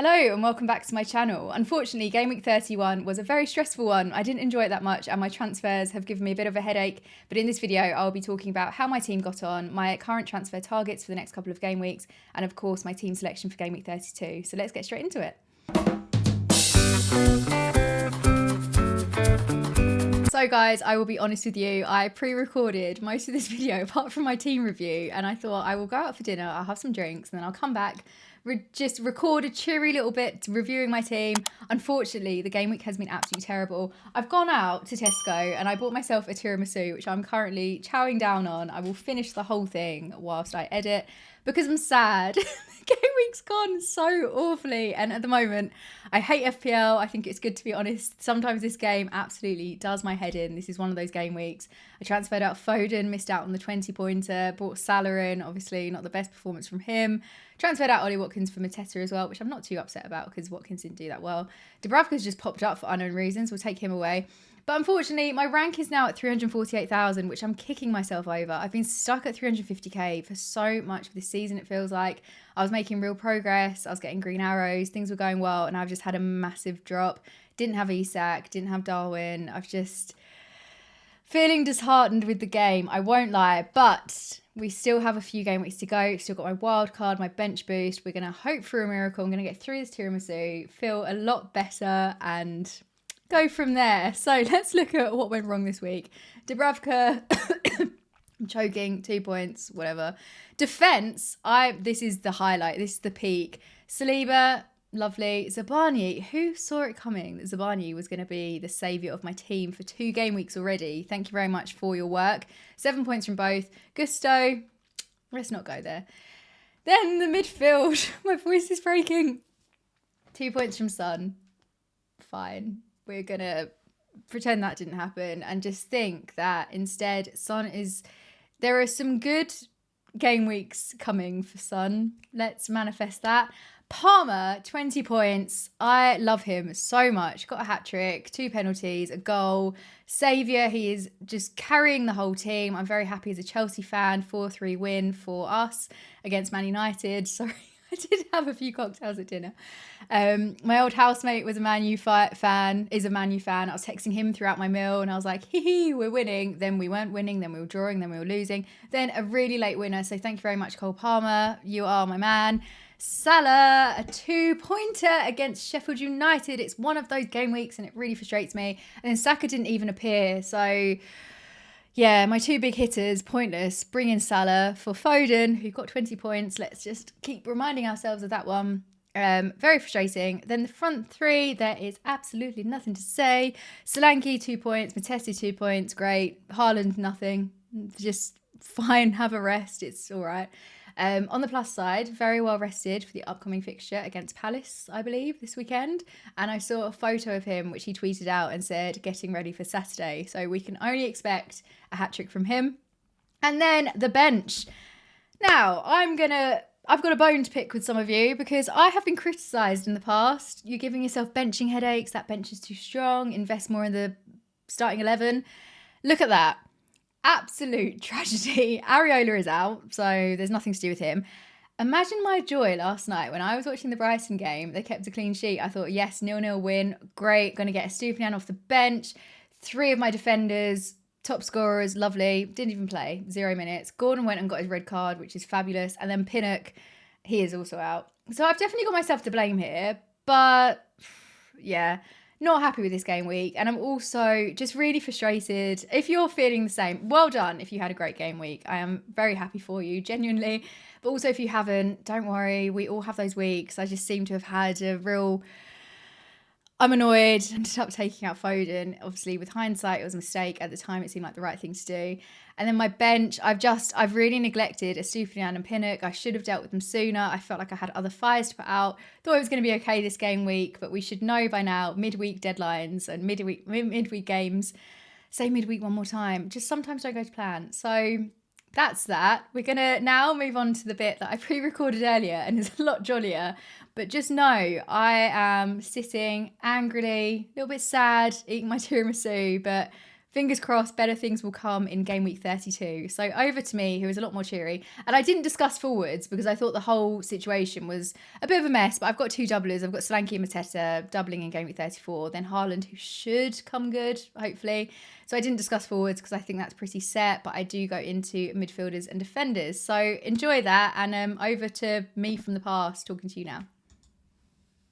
Hello and welcome back to my channel. Unfortunately, Game Week 31 was a very stressful one. I didn't enjoy it that much and my transfers have given me a bit of a headache. But in this video, I'll be talking about how my team got on, my current transfer targets for the next couple of game weeks, and of course, my team selection for Game Week 32. So let's get straight into it. So guys, I will be honest with you, I pre-recorded most of this video apart from my team review, and I thought I will go out for dinner, I'll have some drinks, and then I'll come back, just record a cheery little bit reviewing my team. Unfortunately, the game week has been absolutely terrible. I've gone out to Tesco and I bought myself a tiramisu, which I'm currently chowing down on. I will finish the whole thing whilst I edit because I'm sad. Game week's gone so awfully, and at the moment I hate FPL. I think it's good to be honest. Sometimes this game absolutely does my head in. This is one of those game weeks. I transferred out Foden, missed out on the 20-pointer, brought Salah in, obviously not the best performance from him. Transferred out Ollie Watkins for Mateta as well, which I'm not too upset about because Watkins didn't do that well. Dubravka's just popped up for unknown reasons. We'll take him away. But unfortunately, my rank is now at 348,000, which I'm kicking myself over. I've been stuck at 350k for so much of this season, it feels like. I was making real progress. I was getting green arrows. Things were going well, and I've just had a massive drop. Didn't have Isak, didn't have Darwin. I've just feeling disheartened with the game, I won't lie. But we still have a few game weeks to go. Still got my wild card, my bench boost. We're going to hope for a miracle. I'm going to get through this tiramisu, feel a lot better, and go from there. So let's look at what went wrong this week. Dubravka, I'm choking, 2 points, whatever. Defense, this is the highlight. This is the peak. Saliba, lovely. Zabani, who saw it coming that Zabani was going to be the saviour of my team for 2 game weeks already? Thank you very much for your work. 7 points from both. Gusto, let's not go there. Then the midfield, my voice is breaking. 2 points from Son. Fine. We're going to pretend that didn't happen and just think that instead Son is... There are some good game weeks coming for Son. Let's manifest that. Palmer, 20 points. I love him so much. Got a hat-trick, 2 penalties, a goal. Saviour, he is just carrying the whole team. I'm very happy as a Chelsea fan. 4-3 win for us against Man United. Sorry. I did have a few cocktails at dinner. My old housemate was a Man U fan, is a Man U fan. I was texting him throughout my meal and I was like, hee, we're winning. Then we weren't winning, then we were drawing, then we were losing. Then a really late winner. So thank you very much, Cole Palmer. You are my man. Salah, a 2-pointer against Sheffield United. It's one of those game weeks and it really frustrates me. And then Saka didn't even appear. So yeah, my 2 big hitters, pointless. Bring in Salah for Foden, who got 20 points. Let's just keep reminding ourselves of that one. Very frustrating. Then the front 3, there is absolutely nothing to say. Solanke, 2 points. Matesi, 2 points. Great. Haaland, nothing. Just fine. Have a rest. It's all right. On the plus side, very well rested for the upcoming fixture against Palace, I believe, this weekend. And I saw a photo of him, which he tweeted out and said, getting ready for Saturday. So we can only expect a hat-trick from him. And then the bench. Now, I've got a bone to pick with some of you because I have been criticised in the past. You're giving yourself benching headaches. That bench is too strong. Invest more in the starting 11. Look at that. Absolute tragedy. Areola is out, so there's nothing to do with him. Imagine my joy last night when I was watching the Brighton game. They kept a clean sheet. I thought, yes, 0-0 win. Great. Going to get a Stupinian off the bench. 3 of my defenders, top scorers, lovely. Didn't even play. 0 minutes. Gordon went and got his red card, which is fabulous. And then Pinnock, he is also out. So I've definitely got myself to blame here. But yeah, not happy with this game week. And I'm also just really frustrated. If you're feeling the same, well done if you had a great game week. I am very happy for you, genuinely. But also if you haven't, don't worry. We all have those weeks. I just seem to have had a real... I'm annoyed. Ended up taking out Foden. Obviously, with hindsight, it was a mistake. At the time, it seemed like the right thing to do. And then my bench, I've really neglected Estupinian and Pinnock. I should have dealt with them sooner. I felt like I had other fires to put out. Thought it was going to be okay this game week, but we should know by now, midweek deadlines and midweek games. Say midweek one more time. Just sometimes don't go to plan. So that's that. We're going to now move on to the bit that I pre-recorded earlier and is a lot jollier. But just know I am sitting angrily, a little bit sad, eating my tiramisu, but fingers crossed, better things will come in game week 32. So over to me, who is a lot more cheery. And I didn't discuss forwards because I thought the whole situation was a bit of a mess, but I've got 2 doublers. I've got Solanke and Mateta doubling in game week 34, then Haaland, who should come good, hopefully. So I didn't discuss forwards because I think that's pretty set, but I do go into midfielders and defenders. So enjoy that, and over to me from the past talking to you now.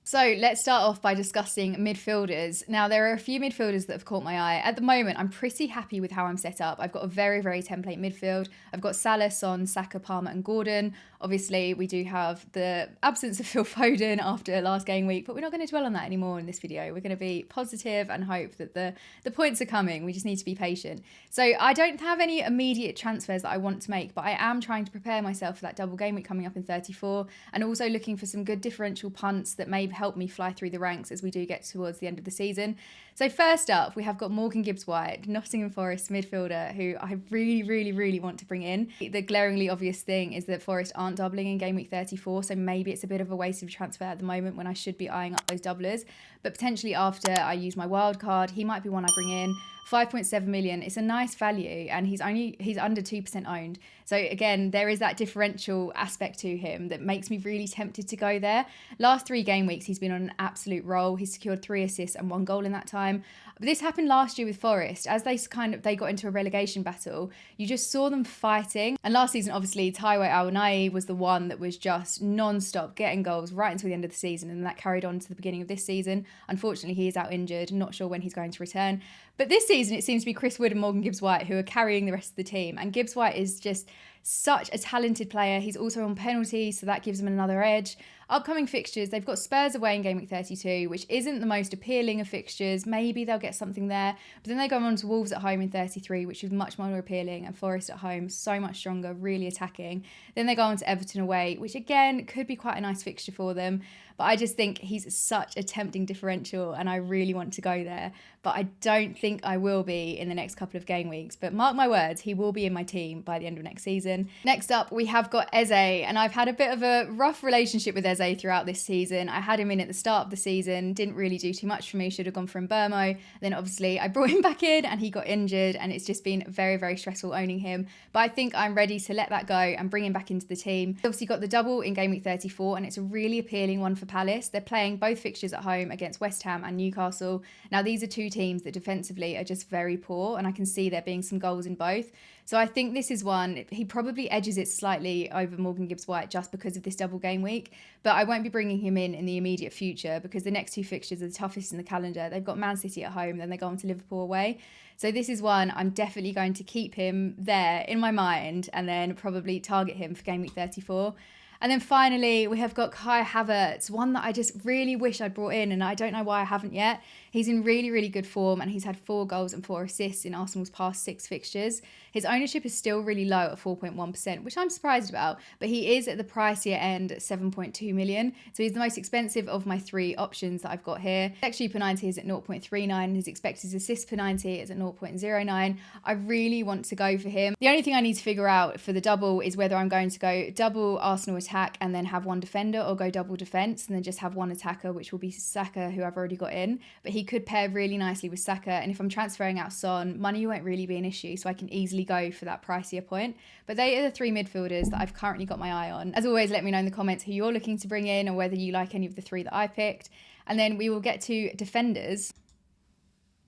So let's start off by discussing midfielders. Now, there are a few midfielders that have caught my eye. At the moment, I'm pretty happy with how I'm set up. I've got a very, very template midfield. I've got Salah, Son, Saka, Palmer and Gordon. Obviously, we do have the absence of Phil Foden after last game week, but we're not going to dwell on that anymore in this video. We're going to be positive and hope that the points are coming. We just need to be patient. So I don't have any immediate transfers that I want to make, but I am trying to prepare myself for that double game week coming up in 34, and also looking for some good differential punts that may help me fly through the ranks as we do get towards the end of the season. So first up, we have got Morgan Gibbs-White, Nottingham Forest midfielder, who I really, really, really want to bring in. The glaringly obvious thing is that Forest aren't doubling in game week 34, so maybe it's a bit of a waste of transfer at the moment when I should be eyeing up those doublers. But potentially after I use my wild card, he might be one I bring in. 5.7 million. It's a nice value, and he's under 2% owned. So again, there is that differential aspect to him that makes me really tempted to go there. Last 3 game weeks, he's been on an absolute roll. He's secured 3 assists and 1 goal in that time. But this happened last year with Forest. As they got into a relegation battle, you just saw them fighting. And last season, obviously, Taiwo Al-Nai was the one that was just non-stop getting goals right until the end of the season, and that carried on to the beginning of this season. Unfortunately, he is out injured. Not sure when he's going to return. But this season, it seems to be Chris Wood and Morgan Gibbs-White who are carrying the rest of the team. And Gibbs-White is just such a talented player. He's also on penalties, so that gives him another edge. Upcoming fixtures, they've got Spurs away in game week 32, which isn't the most appealing of fixtures. Maybe they'll get something there. But then they go on to Wolves at home in 33, which is much more appealing, and Forest at home, so much stronger, really attacking. Then they go on to Everton away, which again could be quite a nice fixture for them. But I just think he's such a tempting differential, and I really want to go there. But I don't think I will be in the next couple of game weeks. But mark my words, he will be in my team by the end of next season. Next up, we have got Eze, and I've had a bit of a rough relationship with Eze throughout this season. I had him in at the start of the season, didn't really do too much for me, should have gone for Mbermo. Then obviously I brought him back in and he got injured, and it's just been very, very stressful owning him. But I think I'm ready to let that go and bring him back into the team. Obviously got the double in game week 34, and it's a really appealing one for Palace. They're playing both fixtures at home against West Ham and Newcastle. Now, these are 2 teams that defensively are just very poor, and I can see there being some goals in both. So I think this is one, he probably edges it slightly over Morgan Gibbs-White just because of this double game week. But I won't be bringing him in the immediate future because the next 2 fixtures are the toughest in the calendar. They've got Man City at home, then they go on to Liverpool away. So this is one I'm definitely going to keep him there in my mind and then probably target him for game week 34. And then finally, we have got Kai Havertz, one that I just really wish I'd brought in, and I don't know why I haven't yet. He's in really, really good form, and he's had 4 goals and 4 assists in Arsenal's past 6 fixtures. His ownership is still really low at 4.1%, which I'm surprised about, but he is at the pricier end at 7.2 million. So he's the most expensive of my 3 options that I've got here. His XG per 90 is at 0.39. His expected assist per 90 is at 0.09. I really want to go for him. The only thing I need to figure out for the double is whether I'm going to go double Arsenal attack and then have 1 defender, or go double defence and then just have 1 attacker, which will be Saka, who I've already got in. But he could pair really nicely with Saka, and if I'm transferring out Son, money won't really be an issue, so I can easily go for that pricier point. But they are the 3 midfielders that I've currently got my eye on. As always, let me know in the comments who you're looking to bring in, or whether you like any of the 3 that I picked. And then we will get to defenders.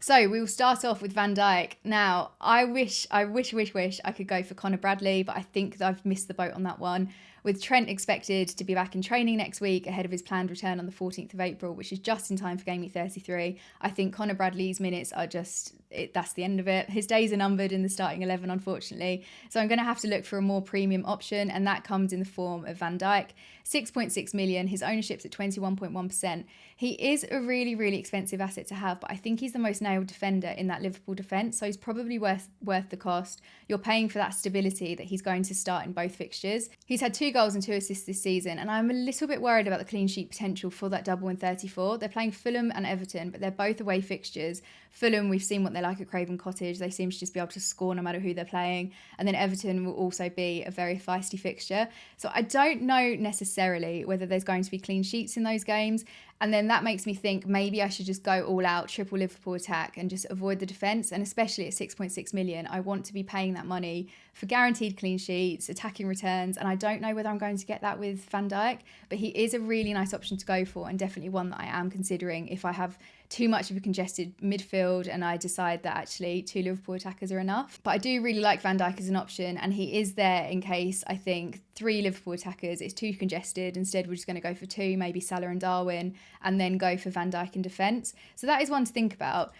So we will start off with Van Dijk. Now, I wish I could go for Connor Bradley, but I think that I've missed the boat on that one. With Trent expected to be back in training next week ahead of his planned return on the 14th of April, which is just in time for game week 33, I think Connor Bradley's minutes are just, that's the end of it. His days are numbered in the starting 11, unfortunately. So I'm going to have to look for a more premium option, and that comes in the form of Van Dijk. 6.6 million, his ownership's at 21.1%. He is a really, really expensive asset to have, but I think he's the most nailed defender in that Liverpool defence, so he's probably worth the cost. You're paying for that stability that he's going to start in both fixtures. He's had 2 goals and 2 assists this season, and I'm a little bit worried about the clean sheet potential for that double in 34. They're playing Fulham and Everton, but they're both away fixtures. Fulham, we've seen what they're like at Craven Cottage. They seem to just be able to score no matter who they're playing. And then Everton will also be a very feisty fixture. So I don't know necessarily whether there's going to be clean sheets in those games. And then that makes me think maybe I should just go all out, triple Liverpool attack and just avoid the defence. And especially at 6.6 million, I want to be paying that money for guaranteed clean sheets, attacking returns. And I don't know whether I'm going to get that with Van Dijk, but he is a really nice option to go for and definitely one that I am considering if I have too much of a congested midfield and I decide that actually 2 Liverpool attackers are enough. But I do really like Van Dijk as an option, and he is there in case I think 3 Liverpool attackers it's too congested. Instead, we're just going to go for 2, maybe Salah and Darwin, and then go for Van Dijk in defence. So that is one to think about.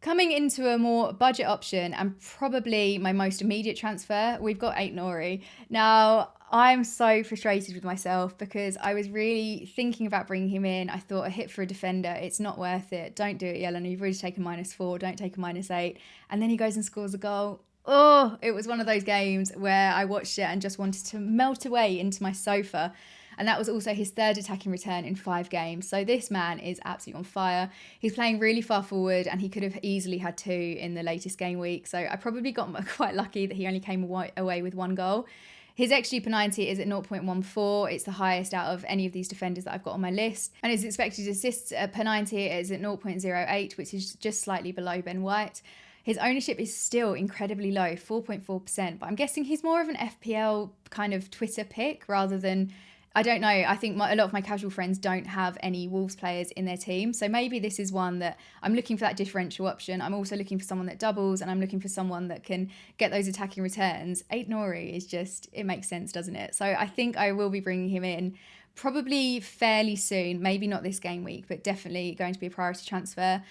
Coming into a more budget option and probably my most immediate transfer, we've got Ait-Nouri. Now, I'm so frustrated with myself because I was really thinking about bringing him in. I thought a hit for a defender, it's not worth it. Don't do it, Yellen. You've already taken -4, don't take a -8. And then he goes and scores a goal. Oh, it was one of those games where I watched it and just wanted to melt away into my sofa. And that was also his 3rd attacking return in 5 games. So this man is absolutely on fire. He's playing really far forward and he could have easily had 2 in the latest game week. So I probably got quite lucky that he only came away with 1 goal. His XG per 90 is at 0.14. It's the highest out of any of these defenders that I've got on my list. And his expected assists per 90 is at 0.08, which is just slightly below Ben White. His ownership is still incredibly low, 4.4%. But I'm guessing he's more of an FPL kind of Twitter pick rather than... I don't know. I think a lot of my casual friends don't have any Wolves players in their team. So maybe this is one that I'm looking for that differential option. I'm also looking for someone that doubles and I'm looking for someone that can get those attacking returns. Ait-Nouri is just, it makes sense, doesn't it? So I think I will be bringing him in probably fairly soon. Maybe not this game week, but definitely going to be a priority transfer.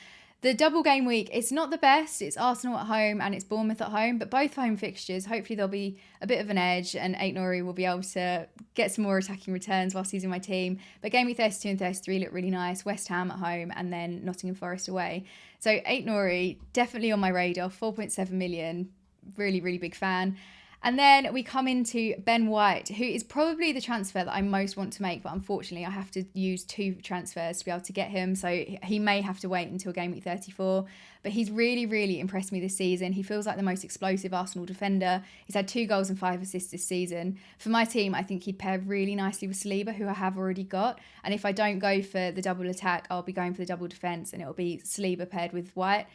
The double game week, it's not the best. It's Arsenal at home and it's Bournemouth at home, but both home fixtures, hopefully there'll be a bit of an edge and Ait-Nouri will be able to get some more attacking returns whilst he's in my team. But game week 32 and 33 look really nice. West Ham at home and then Nottingham Forest away. So Ait-Nouri, definitely on my radar, 4.7 million, really, really big fan. And then we come into Ben White, who is probably the transfer that I most want to make, but unfortunately I have to use 2 transfers to be able to get him, so he may have to wait until game week 34. But he's really, really impressed me this season. He feels like the most explosive Arsenal defender. He's had 2 goals and 5 assists this season. For my team, I think he'd pair really nicely with Saliba, who I have already got. And if I don't go for the double attack, I'll be going for the double defence, and it'll be Saliba paired with White.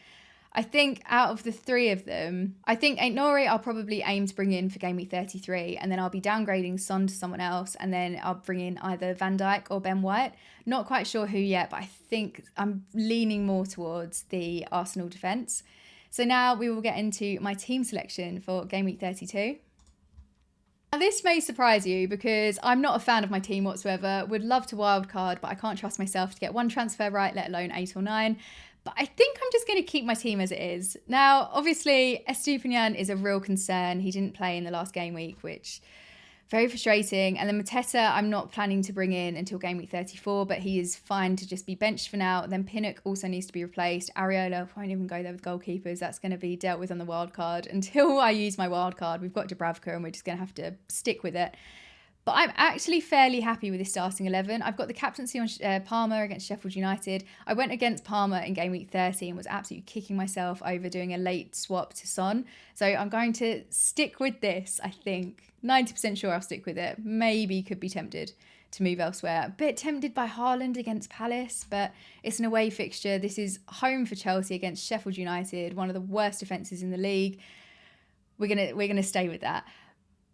I think out of the 3 of them, I think Ait-Nouri I'll probably aim to bring in for game week 33, and then I'll be downgrading Son to someone else, and then I'll bring in either Van Dijk or Ben White. Not quite sure who yet, but I think I'm leaning more towards the Arsenal defence. So now we will get into my team selection for game week 32. Now this may surprise you because I'm not a fan of my team whatsoever, would love to wildcard, but I can't trust myself to get 1 transfer right, let alone 8 or 9. But I think I'm just going to keep my team as it is. Now, obviously, Estupiñán is a real concern. He didn't play in the last game week, which very frustrating. And then Mateta, I'm not planning to bring in until game week 34, but he is fine to just be benched for now. Then Pinnock also needs to be replaced. Areola won't even go there with goalkeepers. That's going to be dealt with on the wild card. Until I use my wild card, we've got Dubravka and we're just going to have to stick with it. But I'm actually fairly happy with this starting 11. I've got the captaincy on Palmer against Sheffield United. I went against Palmer in game week 30 and was absolutely kicking myself over doing a late swap to Son. So I'm going to stick with this, I think. 90% sure I'll stick with it. Maybe could be tempted to move elsewhere. A bit tempted by Haaland against Palace, but it's an away fixture. This is home for Chelsea against Sheffield United, one of the worst defences in the league. We're gonna stay with that.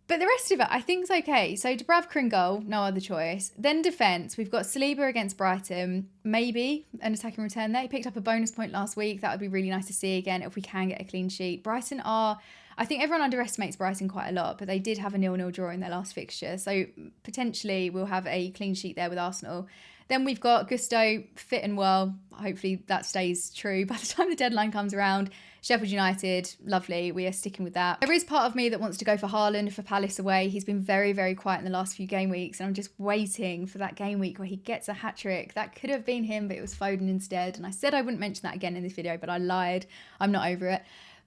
But the rest of it, I think, is okay. So Dubravka in goal, no other choice. Then defence, we've got Saliba against Brighton. Maybe an attacking return there. He picked up a bonus point last week. That would be really nice to see again if we can get a clean sheet. Brighton are... I think everyone underestimates Brighton quite a lot, but they did have a 0-0 draw in their last fixture. So potentially we'll have a clean sheet there with Arsenal. Then we've got Gusto fit and well. Hopefully that stays true by the time the deadline comes around. Sheffield United, lovely. We are sticking with that. There is part of me that wants to go for Haaland for Palace away. He's been very, very quiet in the last few game weeks, and I'm just waiting for that game week where he gets a hat-trick. That could have been him, but it was Foden instead. And I said I wouldn't mention that again in this video, but I lied. I'm not over it.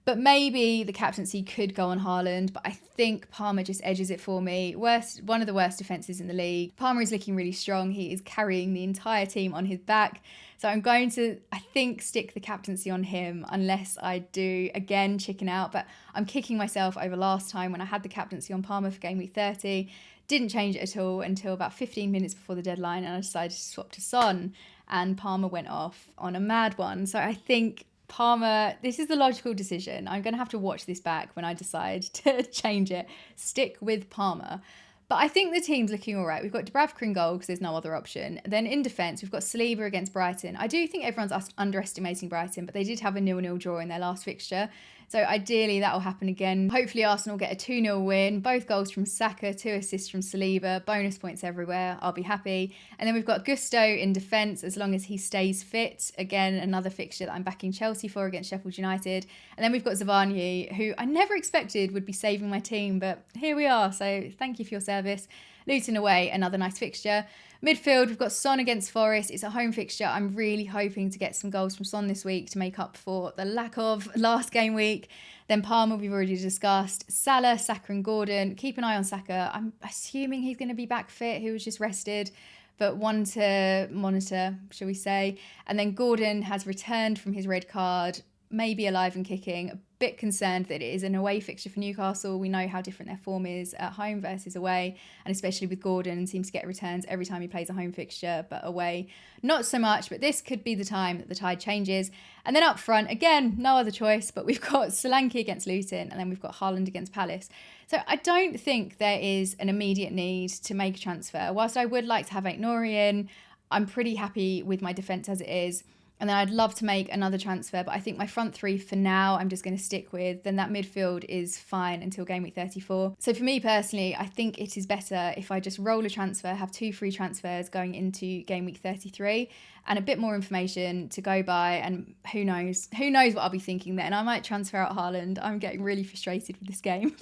But maybe the captaincy could go on Haaland, but I think Palmer just edges it for me. One of the worst defences in the league. Palmer is looking really strong. He is carrying the entire team on his back. So I'm going to, I think, stick the captaincy on him unless I do, again, chicken out. But I'm kicking myself over last time when I had the captaincy on Palmer for game week 30. Didn't change it at all until about 15 minutes before the deadline, and I decided to swap to Son. and Palmer went off on a mad one. So I think Palmer, this is the logical decision. I'm going to have to watch this back when I decide to change it. Stick with Palmer. But I think the team's looking all right. We've got Dubravka in goal because there's no other option. Then in defence, we've got Saliba against Brighton. I do think everyone's underestimating Brighton, but they did have a 0-0 draw in their last fixture. So ideally that will happen again. Hopefully Arsenal get a 2-0 win. Both goals from Saka, 2 assists from Saliba. Bonus points everywhere. I'll be happy. And then we've got Gusto in defence as long as he stays fit. Again, another fixture that I'm backing Chelsea for against Sheffield United. And then we've got Zavarnyi, who I never expected would be saving my team, but here we are. So thank you for your service. Luton away, another nice fixture. Midfield, we've got Son against Forest. It's a home fixture. I'm really hoping to get some goals from Son this week to make up for the lack of last game week. Then Palmer, we've already discussed. Salah, Saka and Gordon. Keep an eye on Saka. I'm assuming he's going to be back fit. He was just rested, but one to monitor, shall we say. And then Gordon has returned from his red card, maybe alive and kicking. A bit concerned that it is an away fixture for Newcastle. We know how different their form is at home versus away, and especially with Gordon, seems to get returns every time he plays a home fixture, but away not so much. But this could be the time that the tide changes. And then up front, again, no other choice, but we've got Solanke against Luton, and then we've got Haaland against Palace. So I don't think there is an immediate need to make a transfer. Whilst I would like to have Aït-Nouri in, I'm pretty happy with my defence as it is. And then I'd love to make another transfer, but I think my front three for now, I'm just going to stick with. Then that midfield is fine until game week 34. So for me personally, I think it is better if I just roll a transfer, have 2 free transfers going into game week 33 and a bit more information to go by. And who knows what I'll be thinking then. I might transfer out Haaland. I'm getting really frustrated with this game.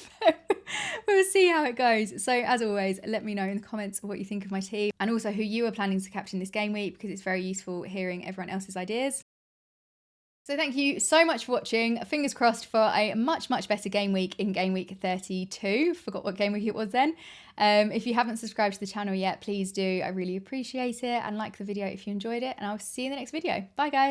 We'll see how it goes. So as always, let me know in the comments what you think of my team and also who you are planning to captain this game week, because it's very useful hearing everyone else's ideas. So thank you so much for watching. Fingers crossed for a much, much better game week in game week 32. Forgot what game week it was then. If you haven't subscribed to the channel yet, please do. I really appreciate it, and like the video if you enjoyed it, and I'll see you in the next video. Bye guys.